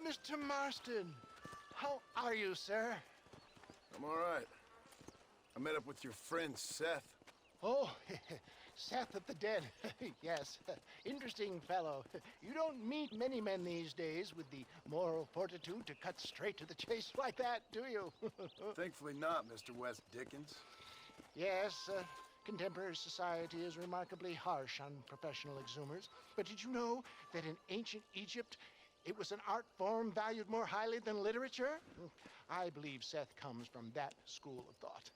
Mr. Marston. How are you, sir? I'm all right. I met up with your friend, Seth. Oh, Seth of the Dead. Yes, interesting fellow. You don't meet many men these days with the moral fortitude to cut straight to the chase like that, do you? Thankfully not, Mr. West Dickens. Yes, contemporary society is remarkably harsh on professional exhumers. But did you know that in ancient Egypt, it was an art form valued more highly than literature? I believe Seth comes from that school of thought.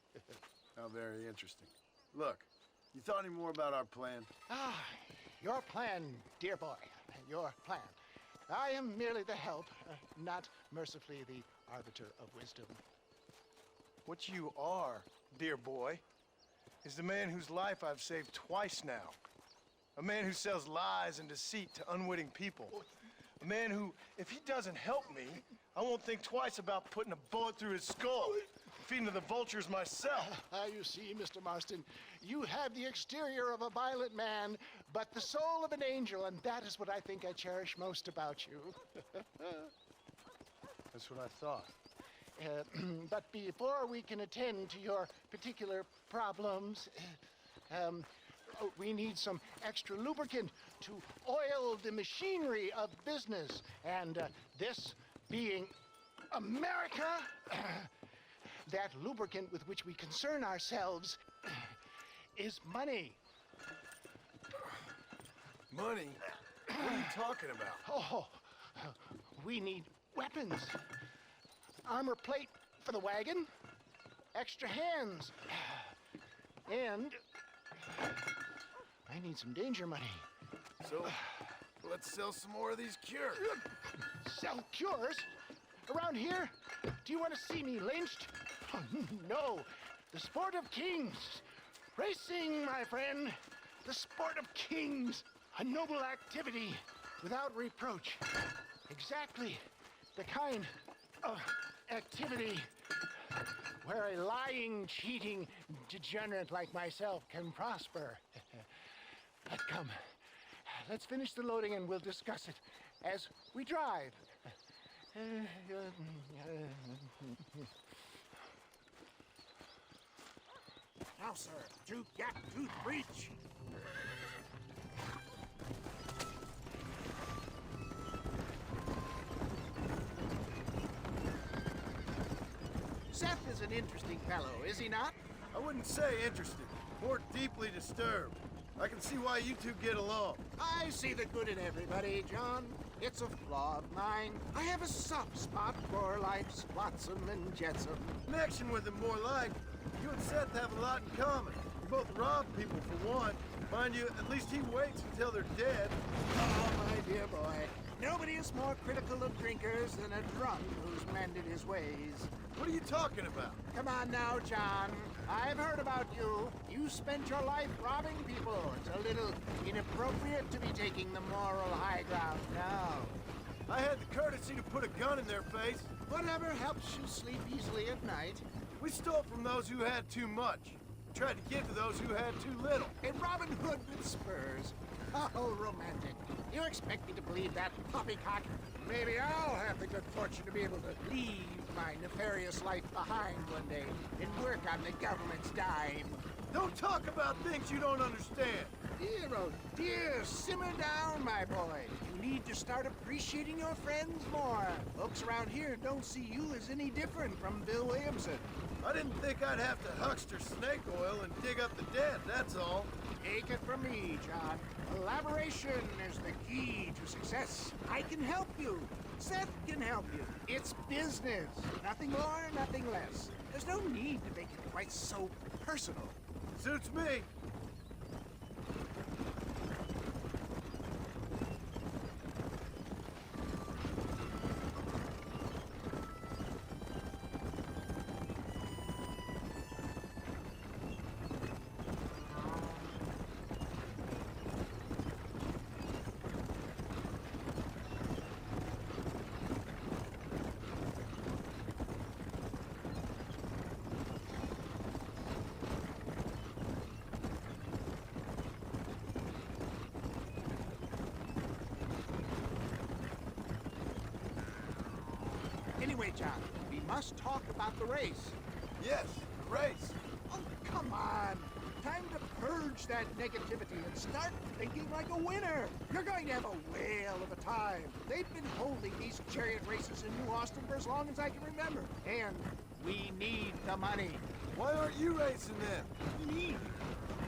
How very interesting. Look, you thought any more about our plan? Ah, your plan, dear boy, your plan. I am merely the help, not mercifully the arbiter of wisdom. What you are, dear boy, is the man whose life I've saved twice now. A man who sells lies and deceit to unwitting people. A man who, if he doesn't help me, I won't think twice about putting a bullet through his skull, feeding to the vultures myself. You see, Mr. Marston, you have the exterior of a violent man, but the soul of an angel, and that is what I think I cherish most about you. That's what I thought. But before we can attend to your particular problems, we need some extra lubricant to oil the machinery of business. And this being America, that lubricant with which we concern ourselves is money. Money? What are you talking about? Oh, we need weapons. Armor plate for the wagon, extra hands, and I need some danger money. So, let's sell some more of these cures. Sell cures? Around here? Do you want to see me lynched? Oh, no. The sport of kings. Racing, my friend. The sport of kings. A noble activity without reproach. Exactly the kind of activity where a lying, cheating degenerate like myself can prosper. But come, let's finish the loading and we'll discuss it as we drive. Now, sir, to get to the breach. Seth is an interesting fellow, is he not? I wouldn't say interested, more deeply disturbed. I can see why you two get along. I see the good in everybody, John. It's a flaw of mine. I have a soft spot for life's flotsam and jetsam. Connection with him, more like. You and Seth have a lot in common. You both rob people, for one. Mind you, at least he waits until they're dead. Oh, my dear boy. Nobody is more critical of drinkers than a drunk who's mended his ways. What are you talking about? Come on now, John. I've heard about you. You spent your life robbing people. It's a little inappropriate to be taking the moral high ground now. I had the courtesy to put a gun in their face. Whatever helps you sleep easily at night. We stole from those who had too much. Tried to give to those who had too little. A Robin Hood with spurs. Oh, romantic. You expect me to believe that poppycock? Maybe I'll have the good fortune to be able to leave my nefarious life behind one day and work on the government's dime. Don't talk about things you don't understand. Dear, oh dear, simmer down, my boy. You need to start appreciating your friends more. Folks around here don't see you as any different from Bill Williamson. I didn't think I'd have to huckster snake oil and dig up the dead, that's all. Take it from me, John. Collaboration is the key to success. I can help you. Seth can help you. It's business. Nothing more, nothing less. There's no need to make it quite so personal. Suits me. Anyway, John, we must talk about the race. Yes, the race. Oh, come on. Time to purge that negativity and start thinking like a winner. You're going to have a whale of a time. They've been holding these chariot races in New Austin for as long as I can remember. And we need the money. Why aren't you racing then? Me?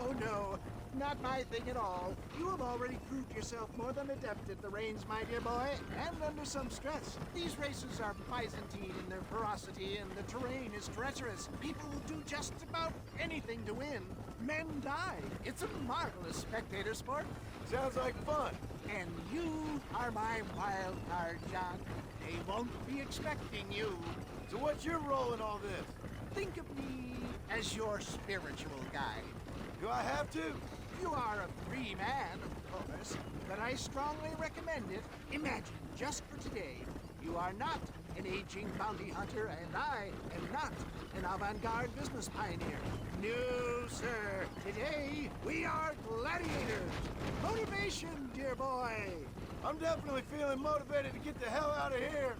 Oh, no. Not my thing at all. You have already proved yourself more than adept at the reins, my dear boy, and under some stress. These races are Byzantine in their ferocity, and the terrain is treacherous. People will do just about anything to win. Men die. It's a marvelous spectator sport. Sounds like fun. And you are my wild card, John. They won't be expecting you. So what's your role in all this? Think of me as your spiritual guide. Do I have to? You are a free man, of course, but I strongly recommend it. Imagine, just for today, you are not an aging bounty hunter, and I am not an avant-garde business pioneer. No, sir. Today, we are gladiators. Motivation, dear boy. I'm definitely feeling motivated to get the hell out of here.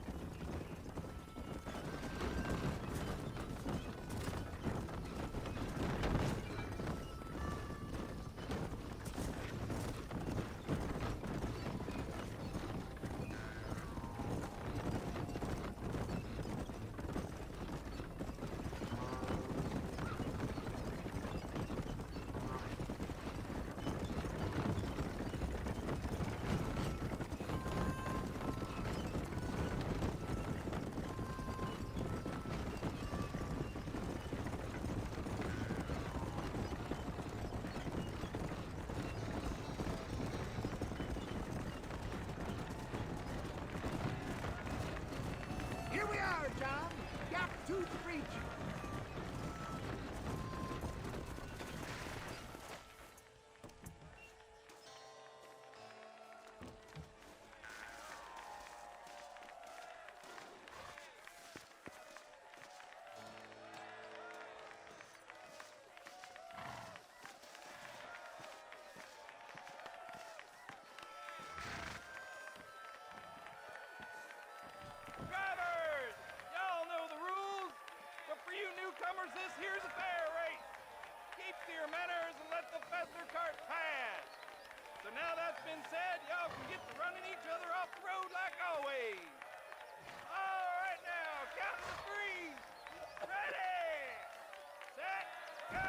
Here we are, John. Gap tooth breach. Drivers! Y'all know the rules, but for you newcomers, this here's a fair race. Keep to your manners and let the Fessler cart pass. So now that's been said, y'all can get to running each other off the road like always. All right now, count to three. Ready, set, go!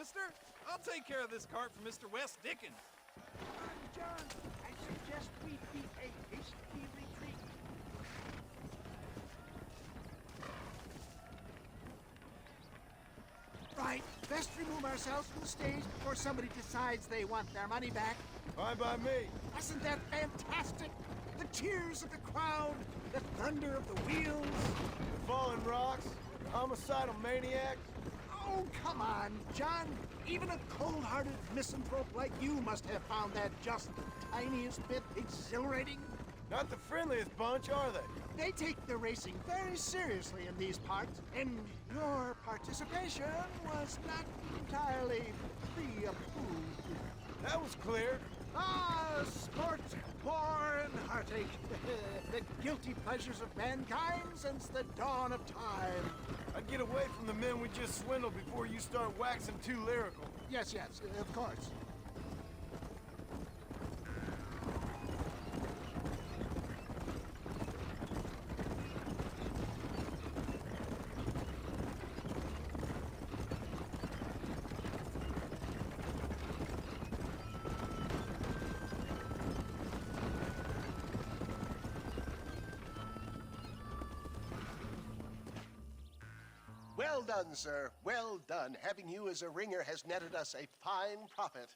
mister. I'll take care of this cart for Mr. West Dickens. John, I suggest we beat a hasty retreat. Right, best remove ourselves from the stage before somebody decides they want their money back. Fine by me. Wasn't that fantastic? The cheers of the crowd, the thunder of the wheels. The falling rocks, the homicidal maniacs. Oh, come on, John. Even a cold-hearted misanthrope like you must have found that just the tiniest bit exhilarating. Not the friendliest bunch, are they? They take the racing very seriously in these parts, and your participation was not entirely pre-approved. That was clear. Ah, sport, war, and heartache. The guilty pleasures of mankind since the dawn of time. I'd get away from the men we just swindled before you start waxing too lyrical. Yes, yes, of course. Well done, sir. Well done. Having you as a ringer has netted us a fine profit.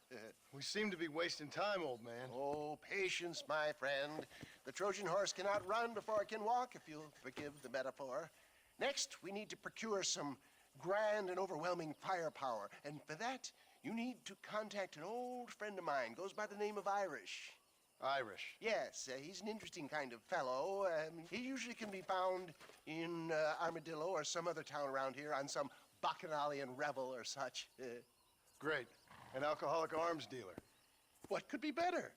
We seem to be wasting time, old man. Oh, patience, my friend. The Trojan horse cannot run before it can walk, if you'll forgive the metaphor. Next, we need to procure some grand and overwhelming firepower. And for that, you need to contact an old friend of mine. Goes by the name of Irish. Irish. Yes, he's an interesting kind of fellow. He usually can be found in Armadillo or some other town around here on some bacchanalian revel or such. Great. An alcoholic arms dealer. What could be better?